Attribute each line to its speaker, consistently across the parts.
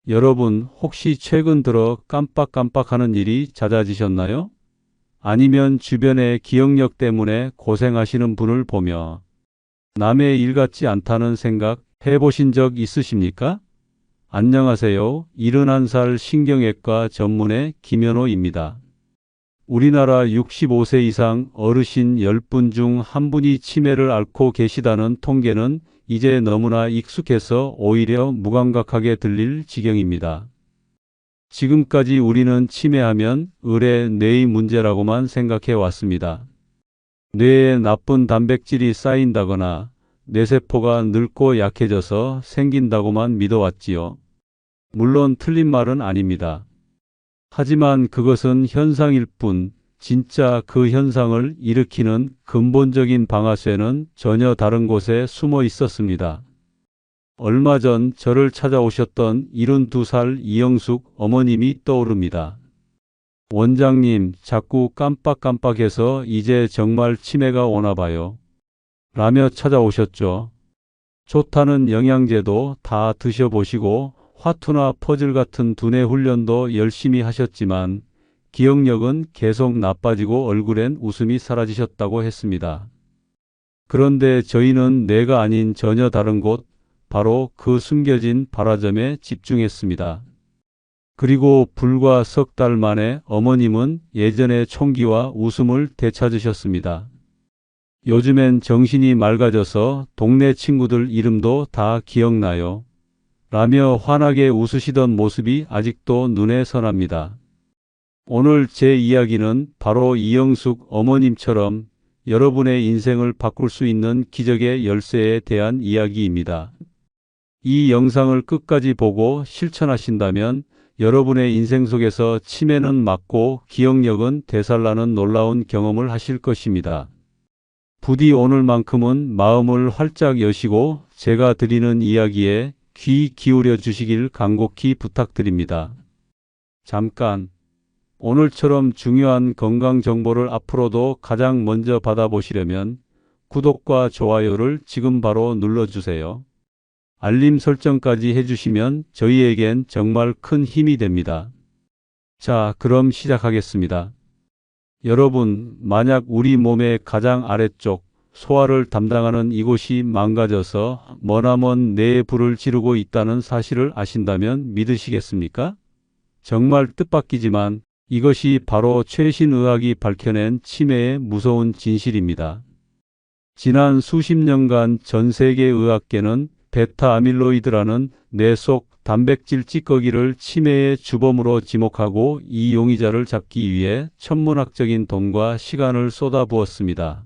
Speaker 1: 여러분, 혹시 최근 들어 깜빡깜빡하는 일이 잦아지셨나요? 아니면 주변의 기억력 때문에 고생하시는 분을 보며 남의 일 같지 않다는 생각 해보신 적 있으십니까? 안녕하세요. 71살 신경외과 전문의 김현호입니다. 우리나라 65세 이상 어르신 10분 중 1분이 치매를 앓고 계시다는 통계는 이제 너무나 익숙해서 오히려 무감각하게 들릴 지경입니다. 지금까지 우리는 치매하면 의례 뇌의 문제라고만 생각해 왔습니다. 뇌에 나쁜 단백질이 쌓인다거나 뇌세포가 늙고 약해져서 생긴다고만 믿어왔지요. 물론 틀린 말은 아닙니다. 하지만 그것은 현상일 뿐, 진짜 그 현상을 일으키는 근본적인 방아쇠는 전혀 다른 곳에 숨어 있었습니다. 얼마 전 저를 찾아오셨던 72살 이영숙 어머님이 떠오릅니다. 원장님, 자꾸 깜빡깜빡해서 이제 정말 치매가 오나 봐요. 라며 찾아오셨죠. 좋다는 영양제도 다 드셔보시고 화투나 퍼즐 같은 두뇌 훈련도 열심히 하셨지만 기억력은 계속 나빠지고 얼굴엔 웃음이 사라지셨다고 했습니다. 그런데 저희는 뇌가 아닌 전혀 다른 곳, 바로 그 숨겨진 발화점에 집중했습니다. 그리고 불과 석 달 만에 어머님은 예전의 총기와 웃음을 되찾으셨습니다. 요즘엔 정신이 맑아져서 동네 친구들 이름도 다 기억나요. 라며 환하게 웃으시던 모습이 아직도 눈에 선합니다. 오늘 제 이야기는 바로 이영숙 어머님처럼 여러분의 인생을 바꿀 수 있는 기적의 열쇠에 대한 이야기입니다. 이 영상을 끝까지 보고 실천하신다면 여러분의 인생 속에서 치매는 막고 기억력은 되살라는 놀라운 경험을 하실 것입니다. 부디 오늘만큼은 마음을 활짝 여시고 제가 드리는 이야기에 귀 기울여 주시길 간곡히 부탁드립니다. 잠깐, 오늘처럼 중요한 건강 정보를 앞으로도 가장 먼저 받아보시려면 구독과 좋아요를 지금 바로 눌러주세요. 알림 설정까지 해주시면 저희에겐 정말 큰 힘이 됩니다. 자, 그럼 시작하겠습니다. 여러분, 만약 우리 몸의 가장 아래쪽 소화를 담당하는 이곳이 망가져서 머나먼 뇌에 불을 지르고 있다는 사실을 아신다면 믿으시겠습니까? 정말 뜻밖이지만 이것이 바로 최신 의학이 밝혀낸 치매의 무서운 진실입니다. 지난 수십 년간 전 세계 의학계는 베타 아밀로이드라는 뇌 속 단백질 찌꺼기를 치매의 주범으로 지목하고 이 용의자를 잡기 위해 천문학적인 돈과 시간을 쏟아부었습니다.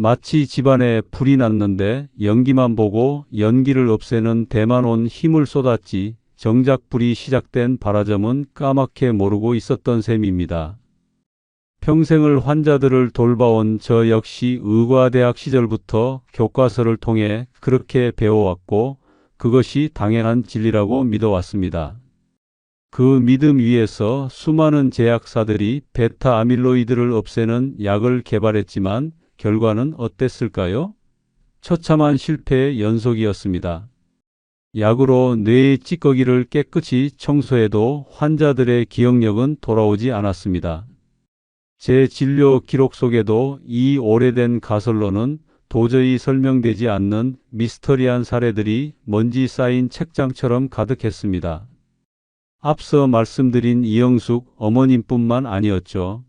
Speaker 1: 마치 집안에 불이 났는데 연기만 보고 연기를 없애는 대만 온 힘을 쏟았지 정작 불이 시작된 발화점은 까맣게 모르고 있었던 셈입니다. 평생을 환자들을 돌봐온 저 역시 의과대학 시절부터 교과서를 통해 그렇게 배워왔고 그것이 당연한 진리라고 믿어왔습니다. 그 믿음 위에서 수많은 제약사들이 베타 아밀로이드를 없애는 약을 개발했지만 결과는 어땠을까요? 처참한 실패의 연속이었습니다. 약으로 뇌의 찌꺼기를 깨끗이 청소해도 환자들의 기억력은 돌아오지 않았습니다. 제 진료 기록 속에도 이 오래된 가설로는 도저히 설명되지 않는 미스터리한 사례들이 먼지 쌓인 책장처럼 가득했습니다. 앞서 말씀드린 이영숙 어머님뿐만 아니었죠.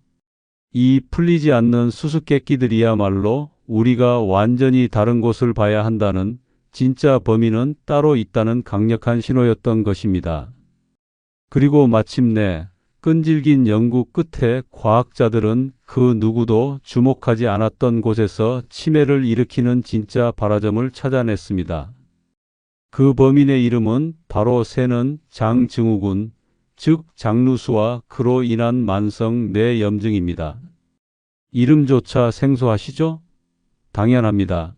Speaker 1: 이 풀리지 않는 수수께끼들이야말로 우리가 완전히 다른 곳을 봐야 한다는 진짜 범인은 따로 있다는 강력한 신호였던 것입니다. 그리고 마침내 끈질긴 연구 끝에 과학자들은 그 누구도 주목하지 않았던 곳에서 치매를 일으키는 진짜 발화점을 찾아냈습니다. 그 범인의 이름은 바로 새는 장증후군, 즉 장루수와 그로 인한 만성 뇌염증입니다. 이름조차 생소하시죠? 당연합니다.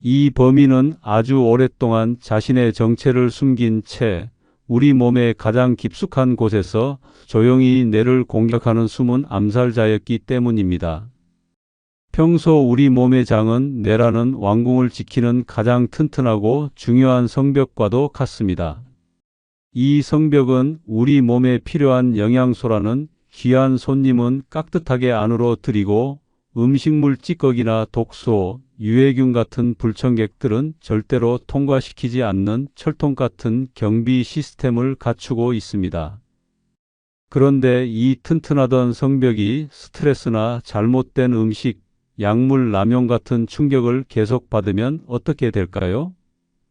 Speaker 1: 이 범인은 아주 오랫동안 자신의 정체를 숨긴 채 우리 몸의 가장 깊숙한 곳에서 조용히 뇌를 공격하는 숨은 암살자였기 때문입니다. 평소 우리 몸의 장은 뇌라는 왕궁을 지키는 가장 튼튼하고 중요한 성벽과도 같습니다. 이 성벽은 우리 몸에 필요한 영양소라는 귀한 손님은 깍듯하게 안으로 들이고 음식물 찌꺼기나 독소, 유해균 같은 불청객들은 절대로 통과시키지 않는 철통 같은 경비 시스템을 갖추고 있습니다. 그런데 이 튼튼하던 성벽이 스트레스나 잘못된 음식, 약물 남용 같은 충격을 계속 받으면 어떻게 될까요?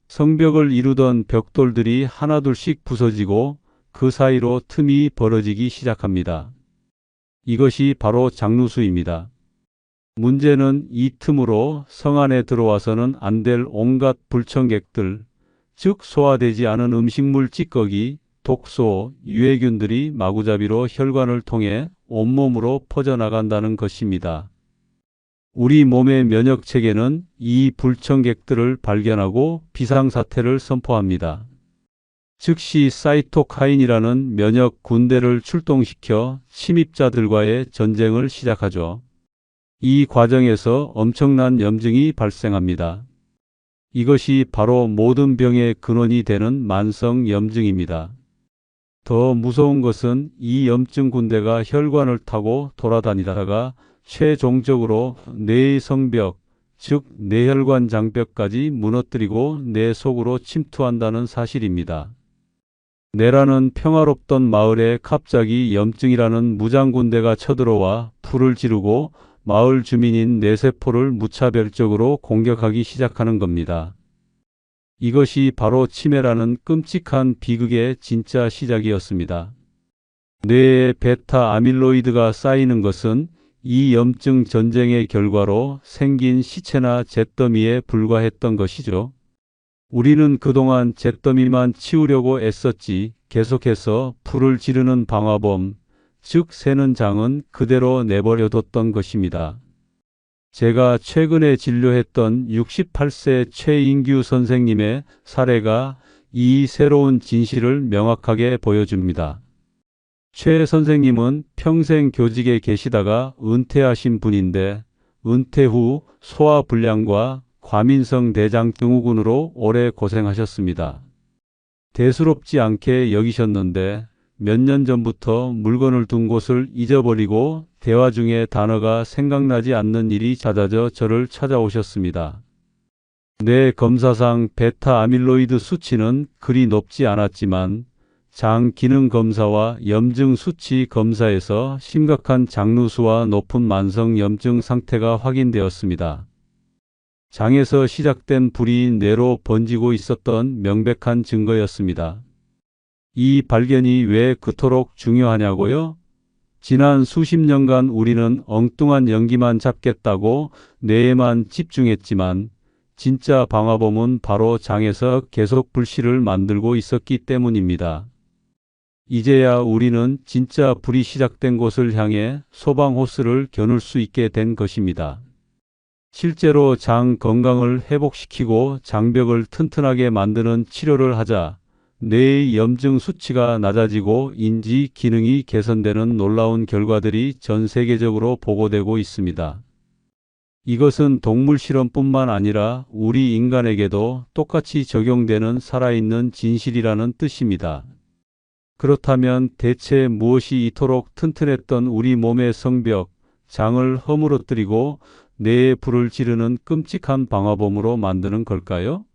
Speaker 1: 성벽을 이루던 벽돌들이 하나둘씩 부서지고 그 사이로 틈이 벌어지기 시작합니다. 이것이 바로 장누수입니다. 문제는 이 틈으로 성 안에 들어와서는 안 될 온갖 불청객들, 즉 소화되지 않은 음식물 찌꺼기, 독소, 유해균들이 마구잡이로 혈관을 통해 온몸으로 퍼져나간다는 것입니다. 우리 몸의 면역체계는 이 불청객들을 발견하고 비상사태를 선포합니다. 즉시 사이토카인이라는 면역 군대를 출동시켜 침입자들과의 전쟁을 시작하죠. 이 과정에서 엄청난 염증이 발생합니다. 이것이 바로 모든 병의 근원이 되는 만성 염증입니다. 더 무서운 것은 이 염증 군대가 혈관을 타고 돌아다니다가 최종적으로 뇌의 성벽, 즉 뇌혈관 장벽까지 무너뜨리고 뇌 속으로 침투한다는 사실입니다. 뇌라는 평화롭던 마을에 갑자기 염증이라는 무장군대가 쳐들어와 불을 지르고 마을 주민인 뇌세포를 무차별적으로 공격하기 시작하는 겁니다. 이것이 바로 치매라는 끔찍한 비극의 진짜 시작이었습니다. 뇌에 베타 아밀로이드가 쌓이는 것은 이 염증 전쟁의 결과로 생긴 시체나 잿더미에 불과했던 것이죠. 우리는 그동안 잿더미만 치우려고 애썼지 계속해서 불을 지르는 방화범, 즉 새는 장은 그대로 내버려뒀던 것입니다. 제가 최근에 진료했던 68세 최인규 선생님의 사례가 이 새로운 진실을 명확하게 보여줍니다. 최 선생님은 평생 교직에 계시다가 은퇴하신 분인데 은퇴 후 소화불량과 과민성 대장 증후군으로 오래 고생하셨습니다. 대수롭지 않게 여기셨는데 몇 년 전부터 물건을 둔 곳을 잊어버리고 대화 중에 단어가 생각나지 않는 일이 잦아져 저를 찾아오셨습니다. 뇌 검사상 베타 아밀로이드 수치는 그리 높지 않았지만 장 기능 검사와 염증 수치 검사에서 심각한 장누수와 높은 만성 염증 상태가 확인되었습니다. 장에서 시작된 불이 뇌로 번지고 있었던 명백한 증거였습니다. 이 발견이 왜 그토록 중요하냐고요? 지난 수십 년간 우리는 엉뚱한 연기만 잡겠다고 뇌에만 집중했지만 진짜 방화범은 바로 장에서 계속 불씨를 만들고 있었기 때문입니다. 이제야 우리는 진짜 불이 시작된 곳을 향해 소방호스를 겨눌 수 있게 된 것입니다. 실제로 장 건강을 회복시키고 장벽을 튼튼하게 만드는 치료를 하자 뇌의 염증 수치가 낮아지고 인지 기능이 개선되는 놀라운 결과들이 전 세계적으로 보고되고 있습니다. 이것은 동물 실험뿐만 아니라 우리 인간에게도 똑같이 적용되는 살아있는 진실이라는 뜻입니다. 그렇다면 대체 무엇이 이토록 튼튼했던 우리 몸의 성벽, 장을 허물어뜨리고 뇌에 불을 지르는 끔찍한 방화범으로 만드는 걸까요?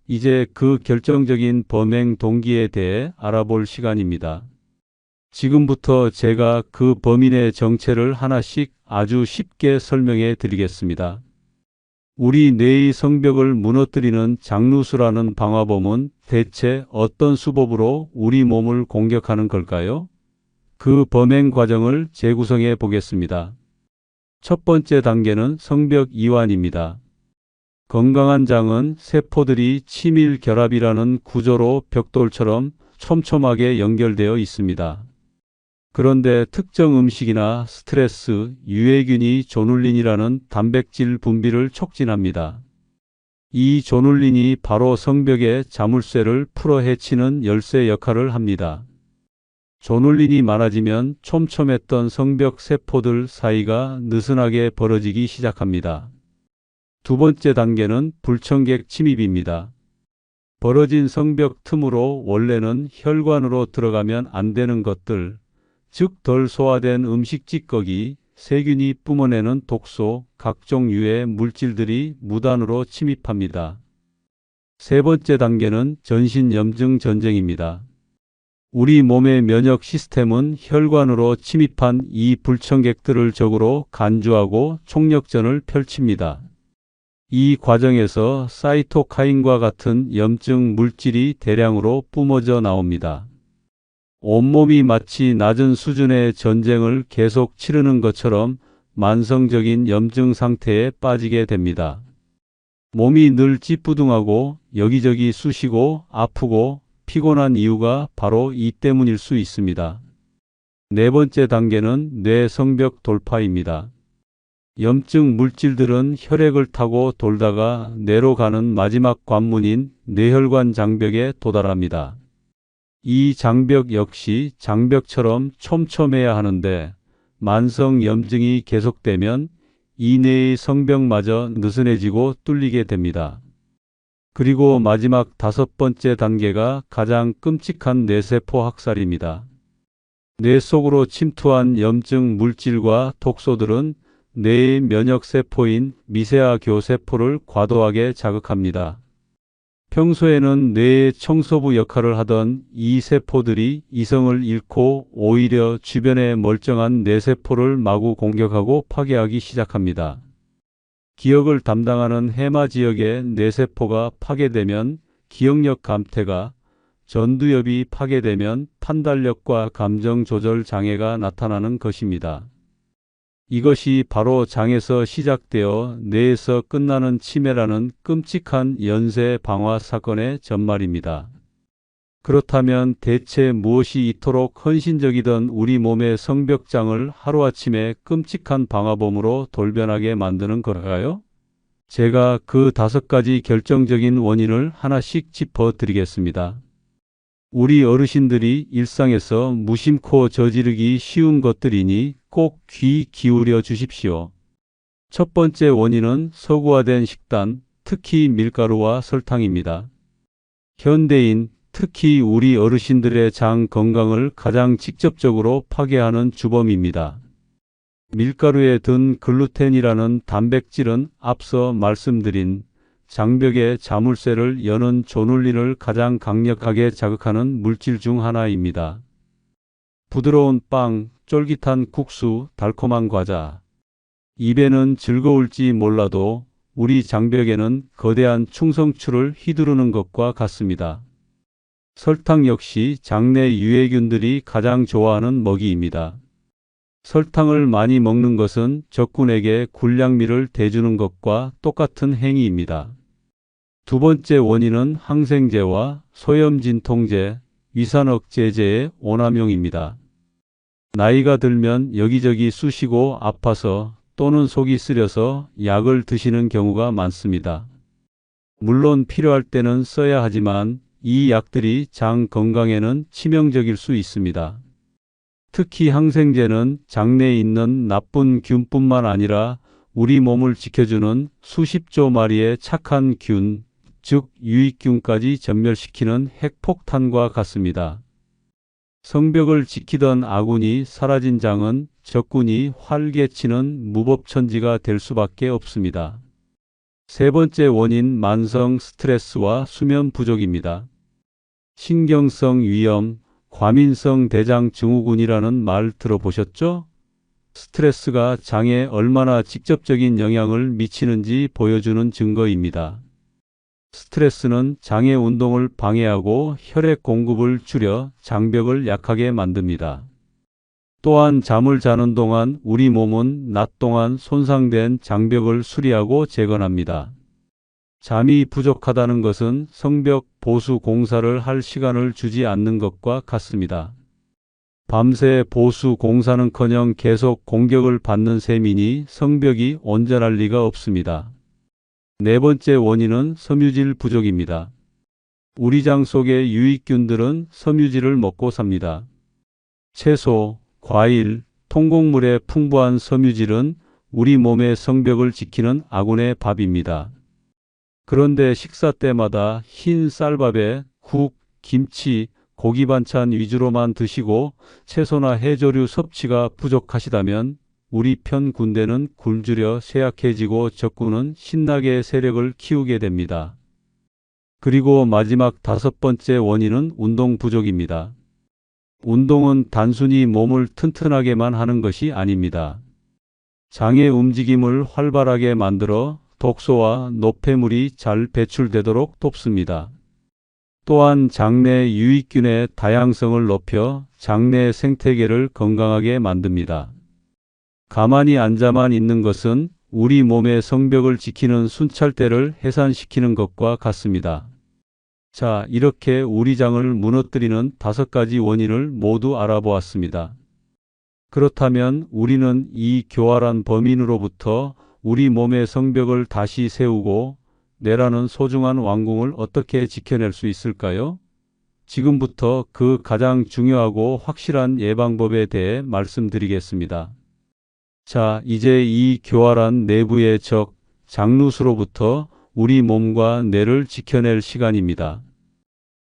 Speaker 1: 이제 그 결정적인 범행 동기에 대해 알아볼 시간입니다. 지금부터 제가 그 범인의 정체를 하나씩 아주 쉽게 설명해 드리겠습니다. 우리 뇌의 성벽을 무너뜨리는 장누수라는 방화범은 대체 어떤 수법으로 우리 몸을 공격하는 걸까요? 그 범행 과정을 재구성해 보겠습니다. 첫 번째 단계는 성벽 이완입니다. 건강한 장은 세포들이 친밀 결합이라는 구조로 벽돌처럼 촘촘하게 연결되어 있습니다. 그런데 특정 음식이나 스트레스, 유해균이 조눌린이라는 단백질 분비를 촉진합니다. 이 조눌린이 바로 성벽의 자물쇠를 풀어 헤치는 열쇠 역할을 합니다. 조눌린이 많아지면 촘촘했던 성벽 세포들 사이가 느슨하게 벌어지기 시작합니다. 두 번째 단계는 불청객 침입입니다. 벌어진 성벽 틈으로 원래는 혈관으로 들어가면 안 되는 것들, 즉 덜 소화된 음식 찌꺼기, 세균이 뿜어내는 독소, 각종 유해 물질들이 무단으로 침입합니다. 세 번째 단계는 전신염증 전쟁입니다. 우리 몸의 면역 시스템은 혈관으로 침입한 이 불청객들을 적으로 간주하고 총력전을 펼칩니다. 이 과정에서 사이토카인과 같은 염증 물질이 대량으로 뿜어져 나옵니다. 온몸이 마치 낮은 수준의 전쟁을 계속 치르는 것처럼 만성적인 염증 상태에 빠지게 됩니다. 몸이 늘 찌뿌둥하고 여기저기 쑤시고 아프고 피곤한 이유가 바로 이 때문일 수 있습니다. 네 번째 단계는 뇌 성벽 돌파입니다. 염증 물질들은 혈액을 타고 돌다가 뇌로 가는 마지막 관문인 뇌혈관 장벽에 도달합니다. 이 장벽 역시 장벽처럼 촘촘해야 하는데 만성 염증이 계속되면 이 뇌의 성벽마저 느슨해지고 뚫리게 됩니다. 그리고 마지막 다섯 번째 단계가 가장 끔찍한 뇌세포 학살입니다. 뇌 속으로 침투한 염증 물질과 독소들은 뇌의 면역세포인 미세아 교세포를 과도하게 자극합니다. 평소에는 뇌의 청소부 역할을 하던 이 세포들이 이성을 잃고 오히려 주변의 멀쩡한 뇌세포를 마구 공격하고 파괴하기 시작합니다. 기억을 담당하는 해마 지역의 뇌세포가 파괴되면 기억력 감퇴가, 전두엽이 파괴되면 판단력과 감정 조절 장애가 나타나는 것입니다. 이것이 바로 장에서 시작되어 뇌에서 끝나는 치매라는 끔찍한 연쇄 방화 사건의 전말입니다. 그렇다면 대체 무엇이 이토록 헌신적이던 우리 몸의 성벽장을 하루아침에 끔찍한 방화범으로 돌변하게 만드는 걸까요? 제가 그 5가지 결정적인 원인을 하나씩 짚어 드리겠습니다. 우리 어르신들이 일상에서 무심코 저지르기 쉬운 것들이니 꼭 귀 기울여 주십시오. 첫 번째 원인은 서구화된 식단, 특히 밀가루와 설탕입니다. 현대인, 특히 우리 어르신들의 장 건강을 가장 직접적으로 파괴하는 주범입니다. 밀가루에 든 글루텐이라는 단백질은 앞서 말씀드린 장벽의 자물쇠를 여는 조눌린을 가장 강력하게 자극하는 물질 중 하나입니다. 부드러운 빵, 쫄깃한 국수, 달콤한 과자. 입에는 즐거울지 몰라도 우리 장벽에는 거대한 충성추를 휘두르는 것과 같습니다. 설탕 역시 장내 유해균들이 가장 좋아하는 먹이입니다. 설탕을 많이 먹는 것은 적군에게 군량미를 대주는 것과 똑같은 행위입니다. 두 번째 원인은 항생제와 소염진통제, 위산억제제의 오남용입니다. 나이가 들면 여기저기 쑤시고 아파서 또는 속이 쓰려서 약을 드시는 경우가 많습니다. 물론 필요할 때는 써야 하지만 이 약들이 장 건강에는 치명적일 수 있습니다. 특히 항생제는 장내에 있는 나쁜 균뿐만 아니라 우리 몸을 지켜주는 수십조 마리의 착한 균, 즉 유익균까지 전멸시키는 핵폭탄과 같습니다. 성벽을 지키던 아군이 사라진 장은 적군이 활개치는 무법천지가 될 수밖에 없습니다. 세 번째 원인 만성 스트레스와 수면 부족입니다. 신경성 위염, 과민성 대장 증후군이라는 말 들어보셨죠? 스트레스가 장에 얼마나 직접적인 영향을 미치는지 보여주는 증거입니다. 스트레스는 장의 운동을 방해하고 혈액 공급을 줄여 장벽을 약하게 만듭니다. 또한 잠을 자는 동안 우리 몸은 낮 동안 손상된 장벽을 수리하고 재건합니다. 잠이 부족하다는 것은 성벽 보수 공사를 할 시간을 주지 않는 것과 같습니다. 밤새 보수 공사는커녕 계속 공격을 받는 셈이니 성벽이 온전할 리가 없습니다. 네 번째 원인은 섬유질 부족입니다. 우리 장 속의 유익균들은 섬유질을 먹고 삽니다. 채소, 과일, 통곡물의 풍부한 섬유질은 우리 몸의 성벽을 지키는 아군의 밥입니다. 그런데 식사 때마다 흰 쌀밥에 국, 김치, 고기 반찬 위주로만 드시고 채소나 해조류 섭취가 부족하시다면 우리 편 군대는 굶주려 쇠약해지고 적군은 신나게 세력을 키우게 됩니다. 그리고 마지막 다섯 번째 원인은 운동 부족입니다. 운동은 단순히 몸을 튼튼하게만 하는 것이 아닙니다. 장의 움직임을 활발하게 만들어 독소와 노폐물이 잘 배출되도록 돕습니다. 또한 장내 유익균의 다양성을 높여 장내 생태계를 건강하게 만듭니다. 가만히 앉아만 있는 것은 우리 몸의 성벽을 지키는 순찰대를 해산시키는 것과 같습니다. 자, 이렇게 우리 장을 무너뜨리는 5가지 원인을 모두 알아보았습니다. 그렇다면 우리는 이 교활한 범인으로부터 우리 몸의 성벽을 다시 세우고 뇌라는 소중한 왕궁을 어떻게 지켜낼 수 있을까요? 지금부터 그 가장 중요하고 확실한 예방법에 대해 말씀드리겠습니다. 자, 이제 이 교활한 내부의 적, 장누수로부터 우리 몸과 뇌를 지켜낼 시간입니다.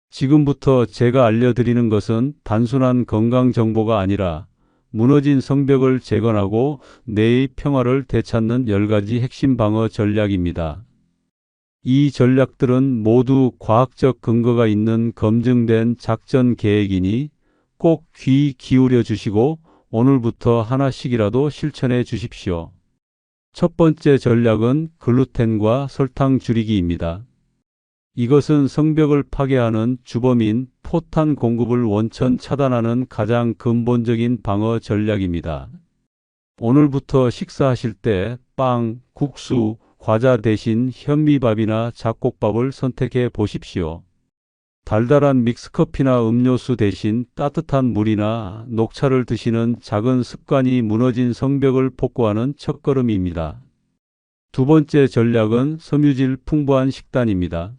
Speaker 1: 지금부터 제가 알려드리는 것은 단순한 건강 정보가 아니라 무너진 성벽을 재건하고 뇌의 평화를 되찾는 10가지 핵심 방어 전략입니다. 이 전략들은 모두 과학적 근거가 있는 검증된 작전 계획이니 꼭 귀 기울여 주시고 오늘부터 하나씩이라도 실천해 주십시오. 첫 번째 전략은 글루텐과 설탕 줄이기입니다. 이것은 성벽을 파괴하는 주범인 포탄 공급을 원천 차단하는 가장 근본적인 방어 전략입니다. 오늘부터 식사하실 때 빵, 국수, 과자 대신 현미밥이나 잡곡밥을 선택해 보십시오. 달달한 믹스커피나 음료수 대신 따뜻한 물이나 녹차를 드시는 작은 습관이 무너진 성벽을 복구하는 첫걸음입니다. 두 번째 전략은 섬유질 풍부한 식단입니다.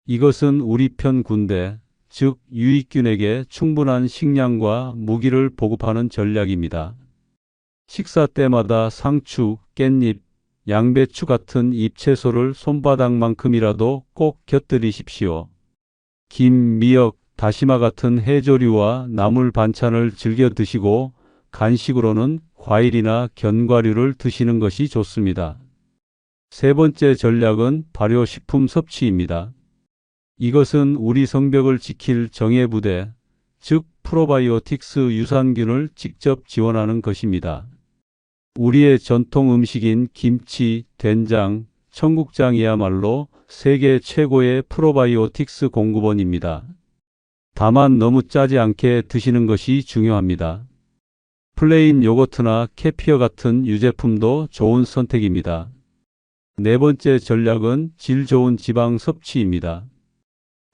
Speaker 1: 이것은 우리 편 군대, 즉 유익균에게 충분한 식량과 무기를 보급하는 전략입니다. 식사 때마다 상추, 깻잎, 양배추 같은 잎채소를 손바닥만큼이라도 꼭 곁들이십시오. 김, 미역, 다시마 같은 해조류와 나물 반찬을 즐겨 드시고 간식으로는 과일이나 견과류를 드시는 것이 좋습니다. 세 번째 전략은 발효식품 섭취입니다. 이것은 우리 성벽을 지킬 정예부대, 즉 프로바이오틱스 유산균을 직접 지원하는 것입니다. 우리의 전통 음식인 김치, 된장, 청국장이야말로 세계 최고의 프로바이오틱스 공급원입니다. 다만 너무 짜지 않게 드시는 것이 중요합니다. 플레인 요거트나 케피어 같은 유제품도 좋은 선택입니다. 네 번째 전략은 질 좋은 지방 섭취입니다.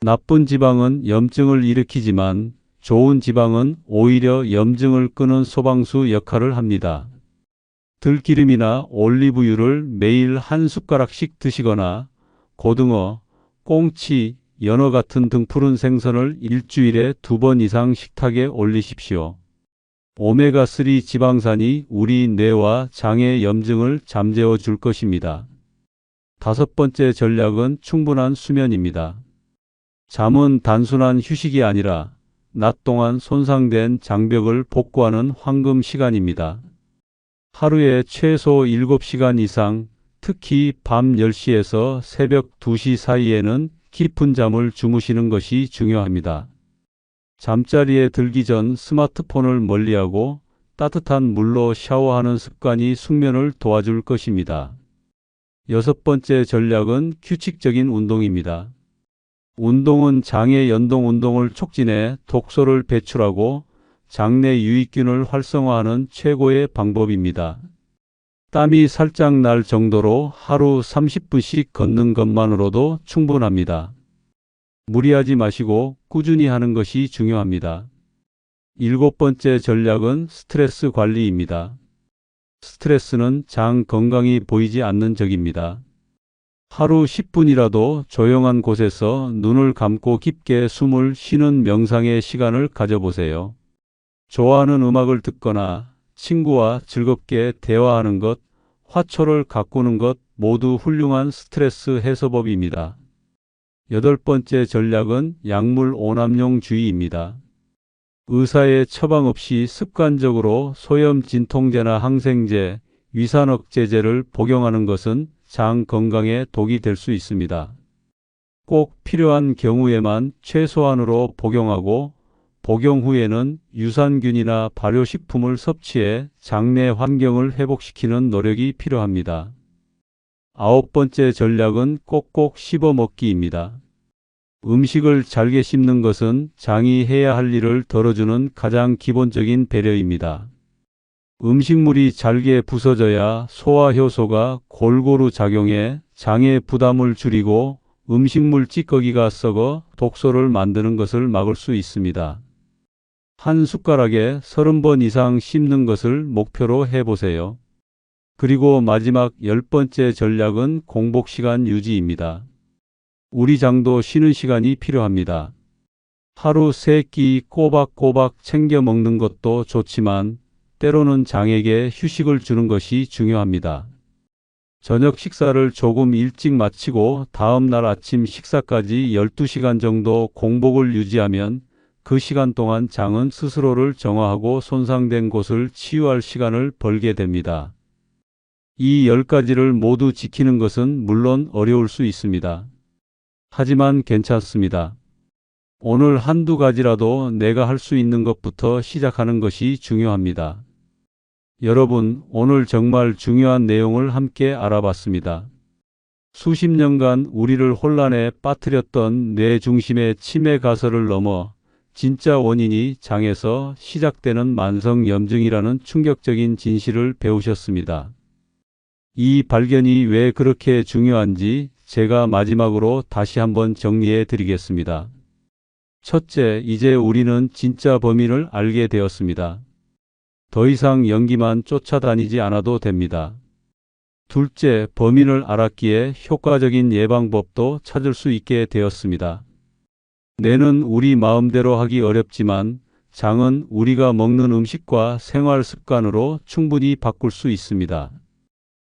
Speaker 1: 나쁜 지방은 염증을 일으키지만 좋은 지방은 오히려 염증을 끄는 소방수 역할을 합니다. 들기름이나 올리브유를 매일 한 숟가락씩 드시거나 고등어, 꽁치, 연어 같은 등푸른 생선을 일주일에 2번 이상 식탁에 올리십시오. 오메가3 지방산이 우리 뇌와 장의 염증을 잠재워 줄 것입니다. 다섯 번째 전략은 충분한 수면입니다. 잠은 단순한 휴식이 아니라 낮 동안 손상된 장벽을 복구하는 황금 시간입니다. 하루에 최소 7시간 이상, 특히 밤 10시에서 새벽 2시 사이에는 깊은 잠을 주무시는 것이 중요합니다. 잠자리에 들기 전 스마트폰을 멀리하고 따뜻한 물로 샤워하는 습관이 숙면을 도와줄 것입니다. 여섯 번째 전략은 규칙적인 운동입니다. 운동은 장의 연동 운동을 촉진해 독소를 배출하고 장내 유익균을 활성화하는 최고의 방법입니다. 땀이 살짝 날 정도로 하루 30분씩 걷는 것만으로도 충분합니다. 무리하지 마시고 꾸준히 하는 것이 중요합니다. 일곱 번째 전략은 스트레스 관리입니다. 스트레스는 장 건강이 보이지 않는 적입니다. 하루 10분이라도 조용한 곳에서 눈을 감고 깊게 숨을 쉬는 명상의 시간을 가져보세요. 좋아하는 음악을 듣거나 친구와 즐겁게 대화하는 것, 화초를 가꾸는 것, 모두 훌륭한 스트레스 해소법입니다. 여덟 번째 전략은 약물 오남용주의입니다. 의사의 처방 없이 습관적으로 소염 진통제나 항생제, 위산억제제를 복용하는 것은 장 건강에 독이 될 수 있습니다. 꼭 필요한 경우에만 최소한으로 복용하고 복용 후에는 유산균이나 발효식품을 섭취해 장내 환경을 회복시키는 노력이 필요합니다. 아홉 번째 전략은 꼭꼭 씹어 먹기입니다. 음식을 잘게 씹는 것은 장이 해야 할 일을 덜어주는 가장 기본적인 배려입니다. 음식물이 잘게 부서져야 소화 효소가 골고루 작용해 장의 부담을 줄이고 음식물 찌꺼기가 썩어 독소를 만드는 것을 막을 수 있습니다. 한 숟가락에 30번 이상 씹는 것을 목표로 해보세요. 그리고 마지막 10번째 전략은 공복시간 유지입니다. 우리 장도 쉬는 시간이 필요합니다. 하루 3끼 꼬박꼬박 챙겨 먹는 것도 좋지만 때로는 장에게 휴식을 주는 것이 중요합니다. 저녁 식사를 조금 일찍 마치고 다음 날 아침 식사까지 12시간 정도 공복을 유지하면 그 시간 동안 장은 스스로를 정화하고 손상된 곳을 치유할 시간을 벌게 됩니다. 이 10가지를 모두 지키는 것은 물론 어려울 수 있습니다. 하지만 괜찮습니다. 오늘 한두 가지라도 내가 할 수 있는 것부터 시작하는 것이 중요합니다. 여러분, 오늘 정말 중요한 내용을 함께 알아봤습니다. 수십 년간 우리를 혼란에 빠뜨렸던 뇌 중심의 치매 가설을 넘어 진짜 원인이 장에서 시작되는 만성 염증이라는 충격적인 진실을 배우셨습니다. 이 발견이 왜 그렇게 중요한지 제가 마지막으로 다시 한번 정리해 드리겠습니다. 첫째, 이제 우리는 진짜 범인을 알게 되었습니다. 더 이상 연기만 쫓아다니지 않아도 됩니다. 둘째, 범인을 알았기에 효과적인 예방법도 찾을 수 있게 되었습니다. 뇌는 우리 마음대로 하기 어렵지만 장은 우리가 먹는 음식과 생활 습관으로 충분히 바꿀 수 있습니다.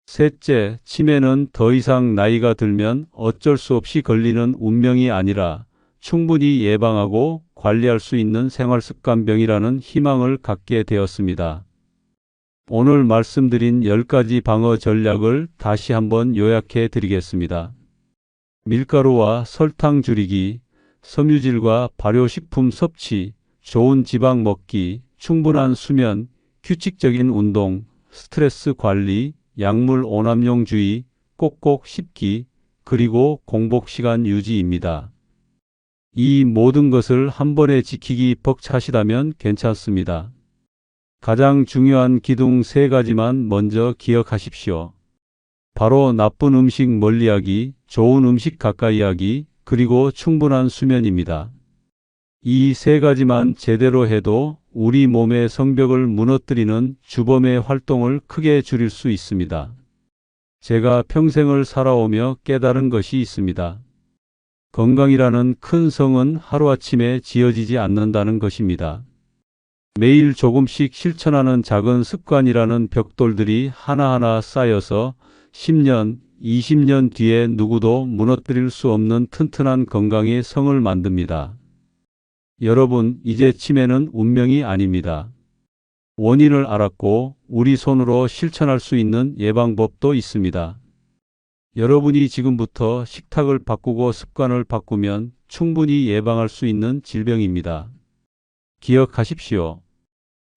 Speaker 1: 셋째, 치매는 더 이상 나이가 들면 어쩔 수 없이 걸리는 운명이 아니라 충분히 예방하고 관리할 수 있는 생활습관병이라는 희망을 갖게 되었습니다. 오늘 말씀드린 10가지 방어 전략을 다시 한번 요약해 드리겠습니다. 밀가루와 설탕 줄이기, 섬유질과 발효식품 섭취, 좋은 지방 먹기, 충분한 수면, 규칙적인 운동, 스트레스 관리, 약물 오남용주의, 꼭꼭 씹기, 그리고 공복시간 유지입니다. 이 모든 것을 한 번에 지키기 벅차시다면 괜찮습니다. 가장 중요한 기둥 3가지만 먼저 기억하십시오. 바로 나쁜 음식 멀리하기, 좋은 음식 가까이 하기, 그리고 충분한 수면입니다. 이 3가지만 제대로 해도 우리 몸의 성벽을 무너뜨리는 주범의 활동을 크게 줄일 수 있습니다. 제가 평생을 살아오며 깨달은 것이 있습니다. 건강이라는 큰 성은 하루아침에 지어지지 않는다는 것입니다. 매일 조금씩 실천하는 작은 습관이라는 벽돌들이 하나하나 쌓여서 10년, 20년 뒤에 누구도 무너뜨릴 수 없는 튼튼한 건강의 성을 만듭니다. 여러분, 이제 치매는 운명이 아닙니다. 원인을 알았고 우리 손으로 실천할 수 있는 예방법도 있습니다. 여러분이 지금부터 식탁을 바꾸고 습관을 바꾸면 충분히 예방할 수 있는 질병입니다. 기억하십시오.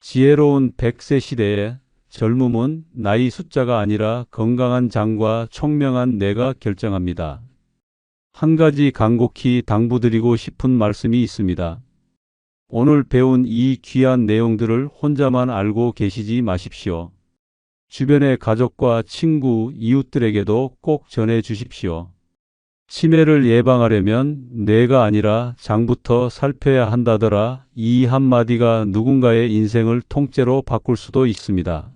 Speaker 1: 지혜로운 100세 시대에 젊음은 나이 숫자가 아니라 건강한 장과 총명한 뇌가 결정합니다. 한 가지 간곡히 당부드리고 싶은 말씀이 있습니다. 오늘 배운 이 귀한 내용들을 혼자만 알고 계시지 마십시오. 주변의 가족과 친구, 이웃들에게도 꼭 전해 주십시오. 치매를 예방하려면 뇌가 아니라 장부터 살펴야 한다더라. 이 한마디가 누군가의 인생을 통째로 바꿀 수도 있습니다.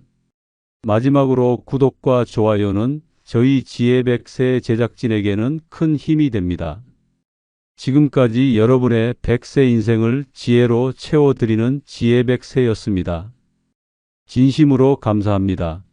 Speaker 1: 마지막으로 구독과 좋아요는 저희 지혜100세 제작진에게는 큰 힘이 됩니다. 지금까지 여러분의 100세 인생을 지혜로 채워드리는 지혜100세였습니다. 진심으로 감사합니다.